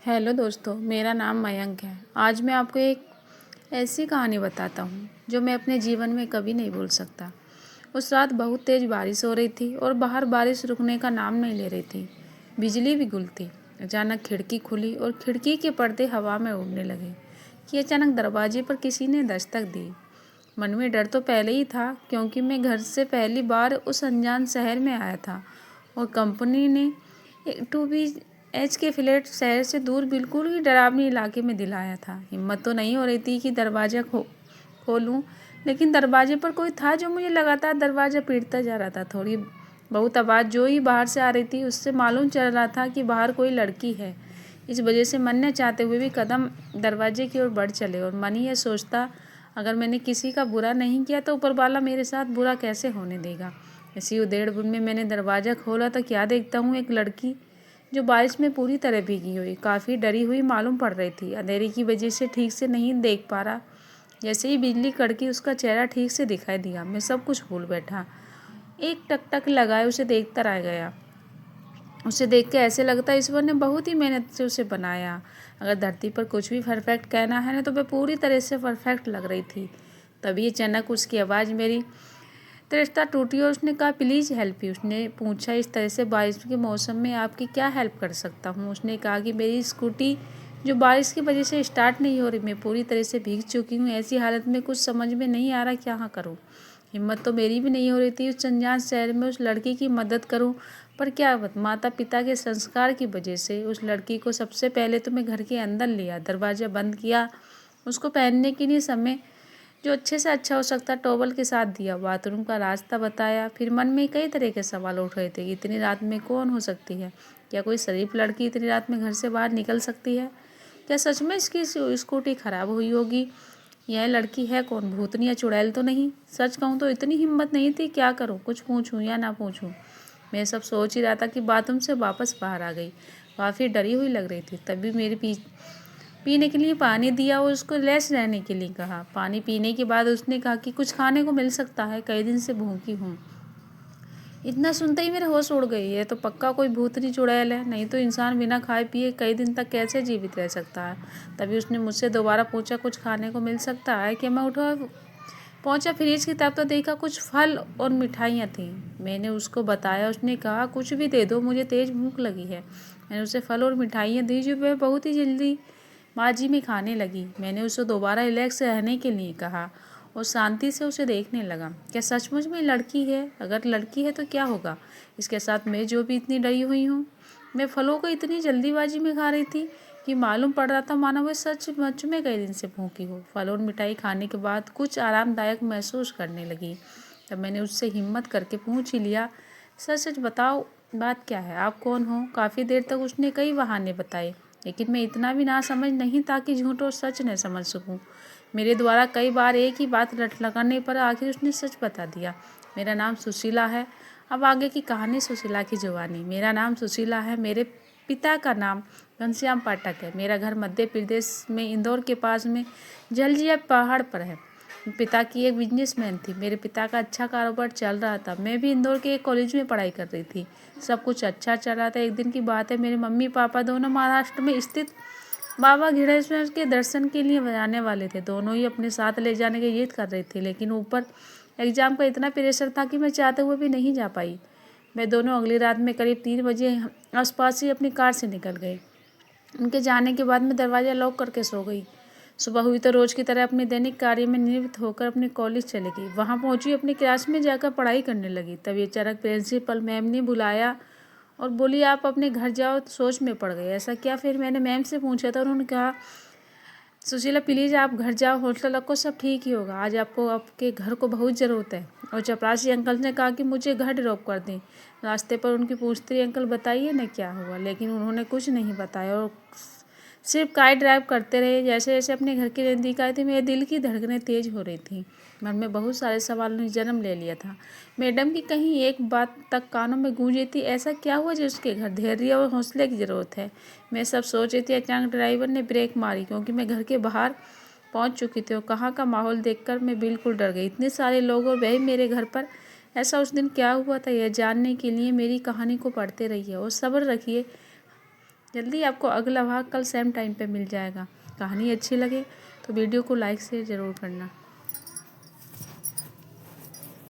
Hello दोस्तों, मेरा नाम मयंक है। आज मैं आपको एक ऐसी कहानी बताता हूँ जो मैं अपने जीवन में कभी नहीं भूल सकता। उस रात बहुत तेज़ बारिश हो रही थी और बाहर बारिश रुकने का नाम नहीं ले रही थी। बिजली भी गुल थी। अचानक खिड़की खुली और खिड़की के पर्दे हवा में उड़ने लगे कि अचानक दरवाजे पर किसी ने दस्तक दी। मन में डर तो पहले ही था, क्योंकि मैं घर से पहली बार उस अनजान शहर में आया था और कंपनी ने 2BH के फ्लैट शहर से दूर बिल्कुल ही डरावनी इलाके में दिलाया था। हिम्मत तो नहीं हो रही थी कि दरवाज़ा खोलूं, लेकिन दरवाजे पर कोई था जो मुझे लगातार दरवाज़ा पीटता जा रहा था। थोड़ी बहुत आवाज़ जो ही बाहर से आ रही थी, उससे मालूम चल रहा था कि बाहर कोई लड़की है। इस वजह से मन न चाहते हुए भी कदम दरवाजे की ओर बढ़ चले और मन ही यह सोचता, अगर मैंने किसी का बुरा नहीं किया तो ऊपर वाला मेरे साथ बुरा कैसे होने देगा। इसी उधेड़-बुन में मैंने दरवाज़ा खोला तो क्या देखता हूँ, एक लड़की जो बारिश में पूरी तरह भीगी हुई, काफ़ी डरी हुई मालूम पड़ रही थी। अंधेरे की वजह से ठीक से नहीं देख पा रहा। जैसे ही बिजली कड़की, उसका चेहरा ठीक से दिखाई दिया। मैं सब कुछ भूल बैठा। एक टक लगाए उसे देखता रह गया। उसे देख के ऐसे लगता ईश्वर ने बहुत ही मेहनत से उसे बनाया। अगर धरती पर कुछ भी परफेक्ट कहना है ना, तो वह पूरी तरह से परफेक्ट लग रही थी। तभी अचानक उसकी आवाज़ मेरी रिश्ता टूटी और उसने कहा, प्लीज़ हेल्प यू। उसने पूछा, इस तरह से बारिश के मौसम में आपकी क्या हेल्प कर सकता हूँ। उसने कहा कि मेरी स्कूटी जो बारिश की वजह से स्टार्ट नहीं हो रही, मैं पूरी तरह से भीग चुकी हूँ। ऐसी हालत में कुछ समझ में नहीं आ रहा क्या करूँ। हिम्मत तो मेरी भी नहीं हो रही थी उस अनजान शहर में उस लड़की की मदद करूं, पर क्या माता पिता के संस्कार की वजह से उस लड़की को सबसे पहले तो मैं घर के अंदर लिया, दरवाज़ा बंद किया, उसको पहनने के लिए समय जो अच्छे से अच्छा हो सकता टॉवल के साथ दिया, बाथरूम का रास्ता बताया। फिर मन में कई तरह के सवाल उठ रहे थे कि इतनी रात में कौन हो सकती है, क्या कोई शरीफ लड़की इतनी रात में घर से बाहर निकल सकती है, क्या सच में इसकी स्कूटी खराब हुई होगी, यह लड़की है कौन, भूतनी या चुड़ैल तो नहीं। सच कहूँ तो इतनी हिम्मत नहीं थी, क्या करूँ, कुछ पूछूँ या ना पूछूँ। मैं सब सोच ही रहा था कि बाथरूम से वापस बाहर आ गई। काफ़ी डरी हुई लग रही थी। तभी मेरे पीने के लिए पानी दिया और उसको लेस रहने के लिए कहा। पानी पीने के बाद उसने कहा कि कुछ खाने को मिल सकता है, कई दिन से भूखी हूँ। इतना सुनते ही मेरे होश उड़ गई। है तो पक्का कोई भूतनी चुड़ैल है, नहीं तो इंसान बिना खाए पिए कई दिन तक कैसे जीवित रह सकता है। तभी उसने मुझसे दोबारा पूछा, कुछ खाने को मिल सकता है कि मैं उठा पहुंचा फ्रिज की तरफ तो देखा कुछ फल और मिठाइयाँ थीं। मैंने उसको बताया। उसने कहा, कुछ भी दे दो, मुझे तेज़ भूख लगी है। मैंने उसे फल और मिठाइयाँ दी जो वह बहुत ही जल्दी बाजी में खाने लगी। मैंने उसे दोबारा रिलैक्स रहने के लिए कहा और शांति से उसे देखने लगा। क्या सचमुच में लड़की है? अगर लड़की है तो क्या होगा इसके साथ, मैं जो भी इतनी डरी हुई हूँ। मैं फलों को इतनी जल्दीबाजी में खा रही थी कि मालूम पड़ रहा था मानो वह सच में कई दिन से भूखी हो। फल और मिठाई खाने के बाद कुछ आरामदायक महसूस करने लगी। तब मैंने उससे हिम्मत करके पूछ ही लिया, सच सच बताओ, बात क्या है, आप कौन हो। काफ़ी देर तक उसने कई बहाने बताए, लेकिन मैं इतना भी ना समझ नहीं था कि झूठ और सच न समझ सकूं। मेरे द्वारा कई बार एक ही बात रट लगाने पर आखिर उसने सच बता दिया। मेरा नाम सुशीला है। अब आगे की कहानी सुशीला की जुबानी। मेरा नाम सुशीला है। मेरे पिता का नाम घनश्याम पाठक है। मेरा घर मध्य प्रदेश में इंदौर के पास में जलजिया पहाड़ पर है। पिता की एक बिजनेसमैन थी। मेरे पिता का अच्छा कारोबार चल रहा था। मैं भी इंदौर के एक कॉलेज में पढ़ाई कर रही थी। सब कुछ अच्छा चल रहा था। एक दिन की बात है, मेरे मम्मी पापा दोनों महाराष्ट्र में स्थित बाबा घिरेश्वर के दर्शन के लिए जाने वाले थे। दोनों ही अपने साथ ले जाने की जिद कर रहे थे, लेकिन ऊपर एग्ज़ाम का इतना प्रेशर था कि मैं चाहते हुए भी नहीं जा पाई। मैं दोनों अगली रात में करीब 3 बजे आसपास ही अपनी कार से निकल गए। उनके जाने के बाद मैं दरवाज़ा लॉक करके सो गई। सुबह हुई तो रोज़ की तरह अपने दैनिक कार्य में निवृत्त होकर अपने कॉलेज चली गई। वहाँ पहुँची, अपनी क्लास में जाकर पढ़ाई करने लगी। तभी अचानक प्रिंसिपल मैम ने बुलाया और बोली, आप अपने घर जाओ। तो सोच में पड़ गई, ऐसा क्या। फिर मैंने मैम से पूछा था, उन्होंने कहा, सुशीला प्लीज़ आप घर जाओ, हौसला रखो, सब ठीक ही होगा। आज आपको आपके घर को बहुत ज़रूरत है। और चपरासी अंकल ने कहा कि मुझे घर ड्रॉप कर दें। रास्ते पर उनकी पूछती रही, अंकल बताइए ना क्या हुआ, लेकिन उन्होंने कुछ नहीं बताया और सिर्फ कार ड्राइव करते रहे। जैसे जैसे अपने घर के नज़दीक आए थे, मेरे दिल की धड़कनें तेज़ हो रही थी। मन में बहुत सारे सवालों ने जन्म ले लिया था। मैडम की कहीं एक बात तक कानों में गूंजी थी, ऐसा क्या हुआ जो उसके घर धैर्य और हौसले की ज़रूरत है। मैं सब सोच रही थी। अचानक ड्राइवर ने ब्रेक मारी, क्योंकि मैं घर के बाहर पहुंच चुकी थी और कहाँ का माहौल देखकर मैं बिल्कुल डर गई। इतने सारे लोग और वही मेरे घर पर। ऐसा उस दिन क्या हुआ था, यह जानने के लिए मेरी कहानी को पढ़ते रहिए और सब्र रखिए। जल्दी आपको अगला भाग कल सेम टाइम पे मिल जाएगा। कहानी अच्छी लगे तो वीडियो को लाइक शेयर ज़रूर करना।